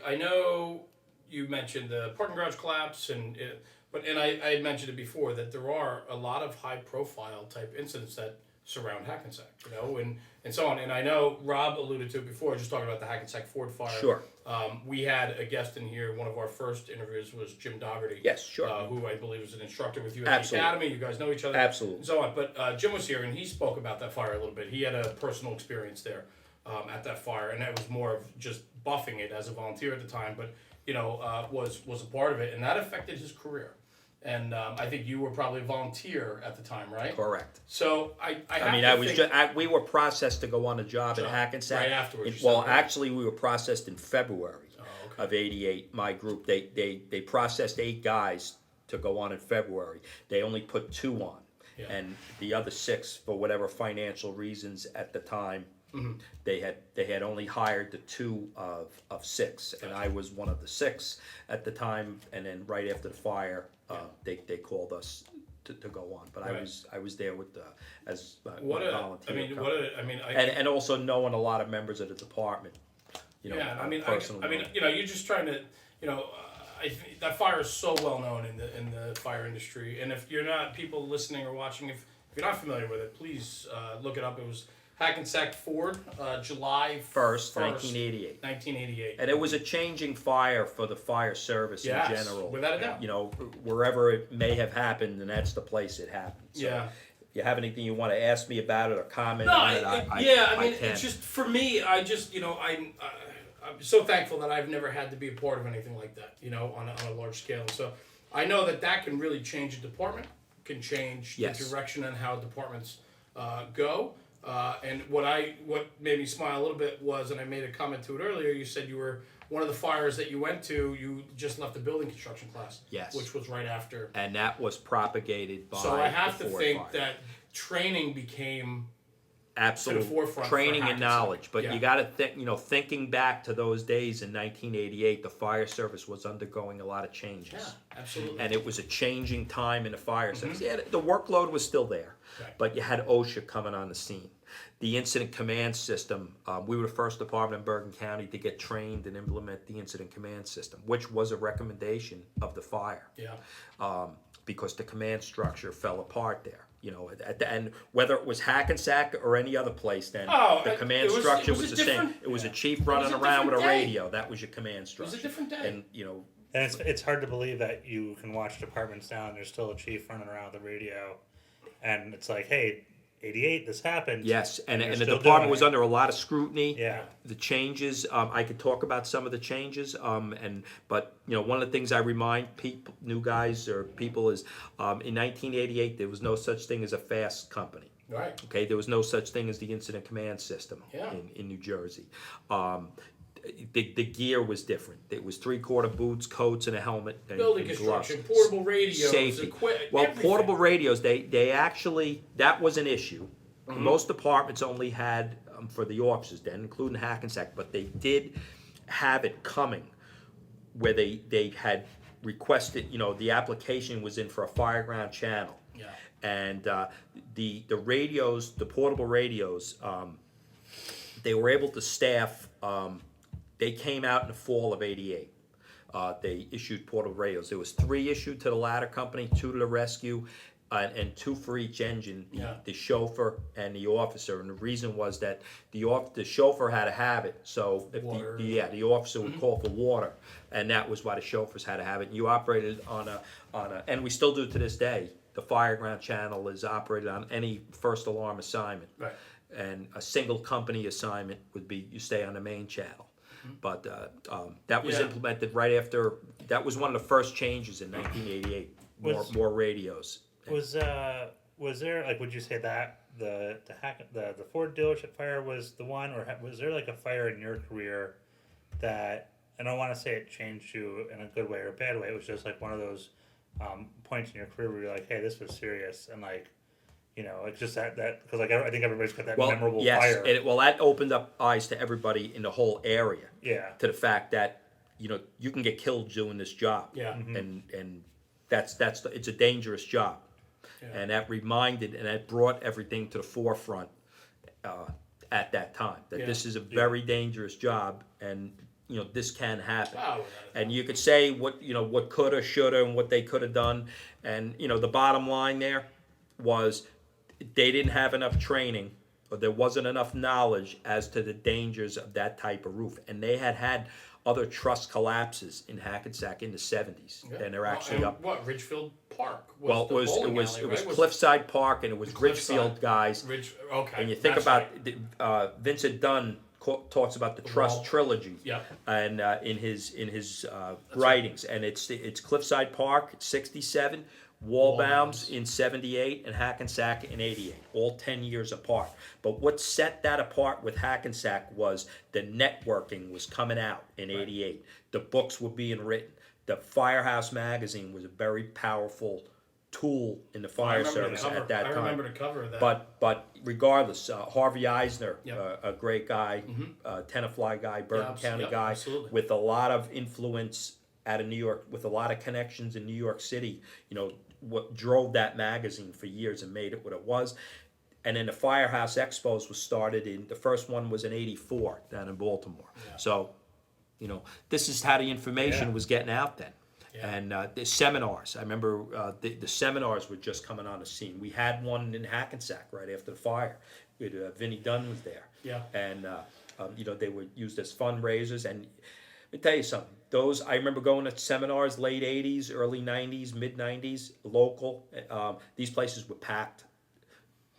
I know you mentioned the parking garage collapse, and I had mentioned it before that there are a lot of high profile type incidents that surround Hackensack, and so on. And I know Rob alluded to it before, just talking about the Hackensack Ford Fire. Sure. We had a guest in here. One of our first interviews was Jim Dougherty. Yes, sure. Who I believe was an instructor with you at Absolutely. the academy. You guys know each other. Absolutely. And so on. But Jim was here, and he spoke about that fire a little bit. He had a personal experience there at that fire, and that was more of just buffing it as a volunteer at the time, but was a part of it, and that affected his career. And I think you were probably a volunteer at the time, right? Correct. So we were processed to go on a job at Hackensack. Right afterwards. Actually, we were processed in February of '88. My group, they processed 8 guys to go on in February. They only put 2 on, and the other 6, for whatever financial reasons at the time, they had only hired the 2 of 6, and I was one of the 6 at the time. And then right after the fire, they called us to go on. But right. I was there with as volunteer. And also knowing a lot of members of the department. Personally. You're just trying to, I think that fire is so well known in the fire industry. And if you're not, people listening or watching, if you're not familiar with it, please look it up. It was Hackensack Ford, July 1st, 1988. 1988. And it was a changing fire for the fire service in general. Without a doubt. Wherever it may have happened, and that's the place it happened. So if you have anything you want to ask me about it or comment on it, I can. It's just, for me, I'm so thankful that I've never had to be a part of anything like that, on a large scale. So I know that can really change a department, can change the direction and how departments go. And what made me smile a little bit was, and I made a comment to it earlier, you said you were one of the fires that you went to, you just left the building construction class. Yes. Which was right after. And that was propagated by So I have to think fire. that training became absolute to the forefront training for and knowledge. But you got to think, thinking back to those days in 1988, the fire service was undergoing a lot of changes. Yeah, absolutely. And it was a changing time in the fire service. Yeah, the workload was still there, but you had OSHA coming on the scene. The incident command system, we were the first department in Bergen County to get trained and implement the incident command system, which was a recommendation of the fire. Yeah. Because the command structure fell apart there. At the end, whether it was Hackensack or any other place, then the command structure was the same. It was a chief running around with a radio. That was your command structure. It was a different day. And and it's hard to believe that you can watch departments now and there's still a chief running around with a radio, and it's like, hey, 88, this happened. Yes, and the department was under a lot of scrutiny. Yeah. The changes, I could talk about some of the changes, but one of the things I remind people, new guys or people, is in 1988 there was no such thing as a fast company. Right. Okay, there was no such thing as the incident command system in New Jersey. The gear was different. It was 3/4 boots, coats, and a helmet. Building construction, portable radios, safety. Portable radios, they actually, that was an issue. Mm-hmm. Most departments only had for the officers then, including Hackensack, but they did have it coming where they had requested, the application was in for a fireground channel. Yeah. And the radios, the portable radios, they were able to staff. They came out in the fall of '88. They issued portable radios. There was 3 issued to the ladder company, 2 to the rescue, and 2 for each engine, the chauffeur and the officer. And the reason was that the chauffeur had to have it. So if the officer would call for water, and that was why the chauffeurs had to have it. And you operated on a, and we still do to this day. The fireground channel is operated on any first alarm assignment. Right. And a single company assignment would be you stay on the main channel. But that was implemented right after. That was one of the first changes in 1988. More radios. Was there, like, would you say that the Ford dealership fire was the one, or was there like a fire in your career that, I don't want to say it changed you in a good way or a bad way, it was just like one of those points in your career where you're like, hey, this was serious, and like, it's just that because like I think everybody's got that memorable fire. Yes, that opened up eyes to everybody in the whole area. Yeah. To the fact that you can get killed doing this job. Yeah. Mm-hmm. And it's a dangerous job, and that reminded and that brought everything to the forefront at that time. That this is a very dangerous job, and this can happen. Oh, And you could say what coulda, shoulda, and what they could have done. And the bottom line there was they didn't have enough training, or there wasn't enough knowledge as to the dangers of that type of roof. And they had other truss collapses in Hackensack in the 70s, and they're actually up. What, Ridgefield Park? Well, it was Cliffside Park, and it was Ridgefield guys. Okay. And you think about Vincent Dunn talks about the truss trilogy, and in his writings, and it's Cliffside Park, 67. Wallbaums in 78 and Hackensack in 88, all 10 years apart. But what set that apart with Hackensack was the networking was coming out in 88. The books were being written. The Firehouse magazine was a very powerful tool in the fire service at that time. I remember the cover of that. But regardless, Harvey Eisner, a great guy, Tenafly guy, Bergen County guy, with a lot of influence out of New York, with a lot of connections in New York City, what drove that magazine for years and made it what it was. And then the Firehouse Expos was started the first one was in 84 down in Baltimore. So, this is how the information was getting out then. And the seminars, I remember the seminars were just coming on the scene. We had one in Hackensack right after the fire. Vinnie Dunn was there. And, they were used as fundraisers. And let me tell you something. I remember going to seminars, late 80s, early 90s, mid 90s, local. These places were packed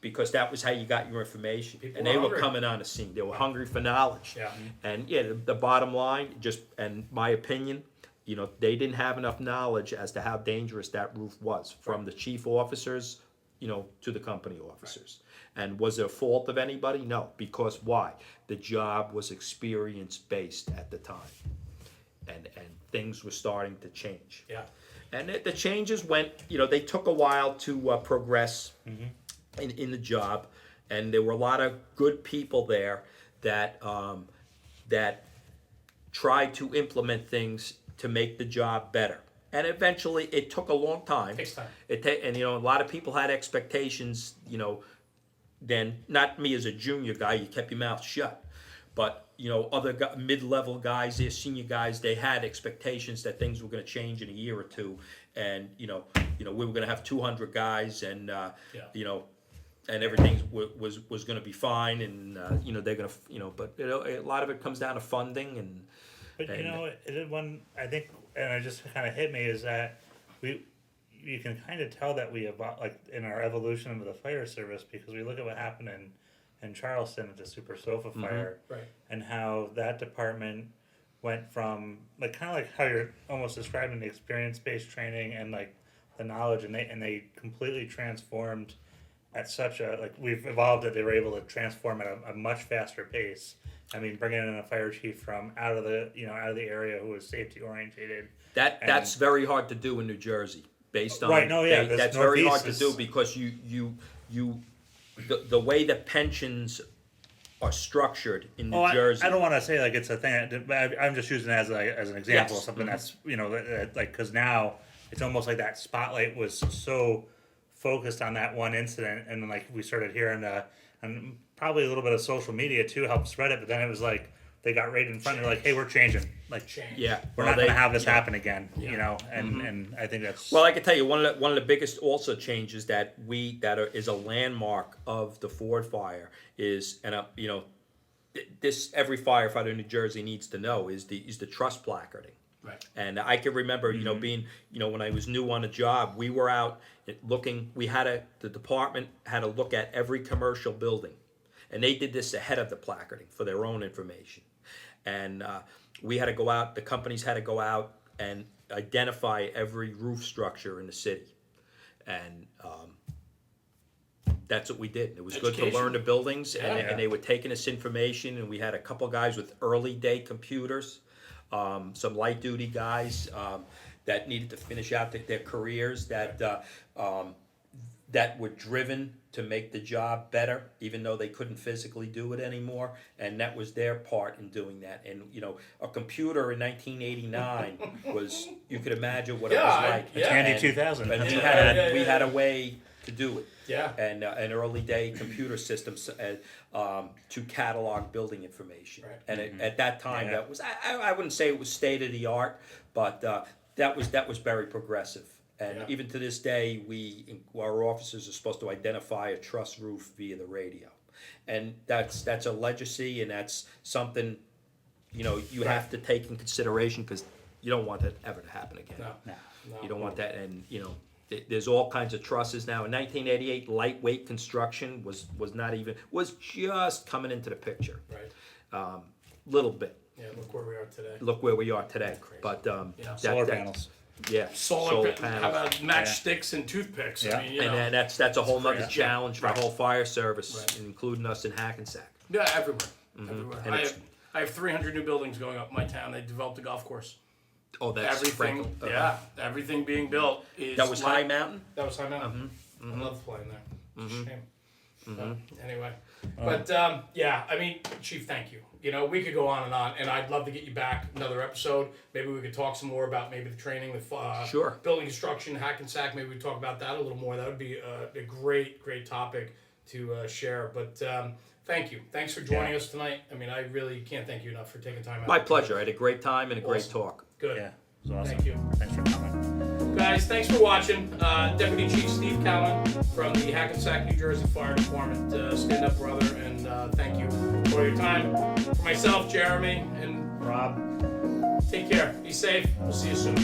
because that was how you got your information. People and they were hungry. Coming on the scene. They were hungry for knowledge. And the bottom line, and my opinion, they didn't have enough knowledge as to how dangerous that roof was, from the chief officers, to the company officers. And was it a fault of anybody? No, because why? The job was experience-based at the time. And things were starting to change. And the changes went, they took a while to progress in the job. And there were a lot of good people there that tried to implement things to make the job better. And eventually, it took a long time. Takes time. And a lot of people had expectations, then, not me as a junior guy, you kept your mouth shut. But, other mid-level guys, their senior guys, they had expectations that things were going to change in a year or two. And, we were going to have 200 guys and, and everything was going to be fine. And, they're going to, but a lot of it comes down to funding. But, I think, and it just kind of hit me, is that you can kind of tell that we evolved, like, in our evolution of the fire service, because we look at what happened in Charleston with the Super Sofa fire, and how that department went from, like, kind of like how you're almost describing the experience-based training and, like, the knowledge, and they completely transformed at such a, like, we've evolved that they were able to transform at a much faster pace. I mean, bringing in a fire chief from out of the area who was safety orientated. That's very hard to do in New Jersey, based on that's very hard to do, because the way the pensions are structured in New Jersey. I don't want to say like it's a thing. I'm just using it as an example of something that's like, because now it's almost like that spotlight was so focused on that one incident, and then, like, we started hearing and probably a little bit of social media too helped spread it. But then it was like they got right in front and they're like, hey, we're changing. Like, we're not going to have this happen again. And I think that's. Well, I can tell you one of the biggest also changes that is a landmark of the Ford fire is, and this every firefighter in New Jersey needs to know, is the truss placarding. Right. And I can remember, being, when I was new on the job, we were out looking. The department had to look at every commercial building, and they did this ahead of the placarding for their own information. And we had to go out. The companies had to go out and identify every roof structure in the city, and that's what we did. It was good to learn the buildings, and they were taking this information. And we had a couple guys with early day computers. Some light duty guys that needed to finish out their careers, that were driven to make the job better, even though they couldn't physically do it anymore, and that was their part in doing that. And a computer in 1989 was, you could imagine what it was like. Tandy 2000. And we had a way to do it. Yeah. And an early day computer system to catalog building information. Right. And at that time, Yeah. that was I wouldn't say it was state of the art, but that was very progressive. And Yeah. even to this day, our officers are supposed to identify a truss roof via the radio, and that's a legacy, and that's something you have to take in consideration because you don't want that ever to happen again. No. No. You don't want that, and there's all kinds of trusses now. In 1988, lightweight construction was just coming into the picture, Right. little bit. Yeah. Look where we are today. Look where we are today. Crazy. But Yeah. Solar panels. Yeah, Solar panels. How about matchsticks and toothpicks? Yeah. I mean, And then that's a whole nother Yeah. challenge for Right. the whole fire service, Right. including us in Hackensack. yeah, everywhere. Everywhere. And I have 300 new buildings going up in my town. They developed a golf course. Oh, that's Everything, Frankel. everything being built is. That was High Mountain. That was High Mountain. I love playing there. It's a shame. But anyway, yeah, I mean, Chief, thank you. We could go on, and I'd love to get you back another episode. Maybe we could talk some more about maybe the training with Sure. building construction, Hackensack. Maybe we talk about that a little more. That would be a great topic to share. But thank you. Thanks for joining us tonight. I mean, I really can't thank you enough for taking time out. My pleasure. I had a great time and a great Awesome. talk. Good. Yeah, it was awesome. Thank you. Thanks for coming. Guys, thanks for watching. Deputy Chief Steve Kalman from the Hackensack, New Jersey Fire Department. Stand up, brother, and thank you for your time. For myself, Jeremy, and Rob. take care. Be safe. We'll see you soon.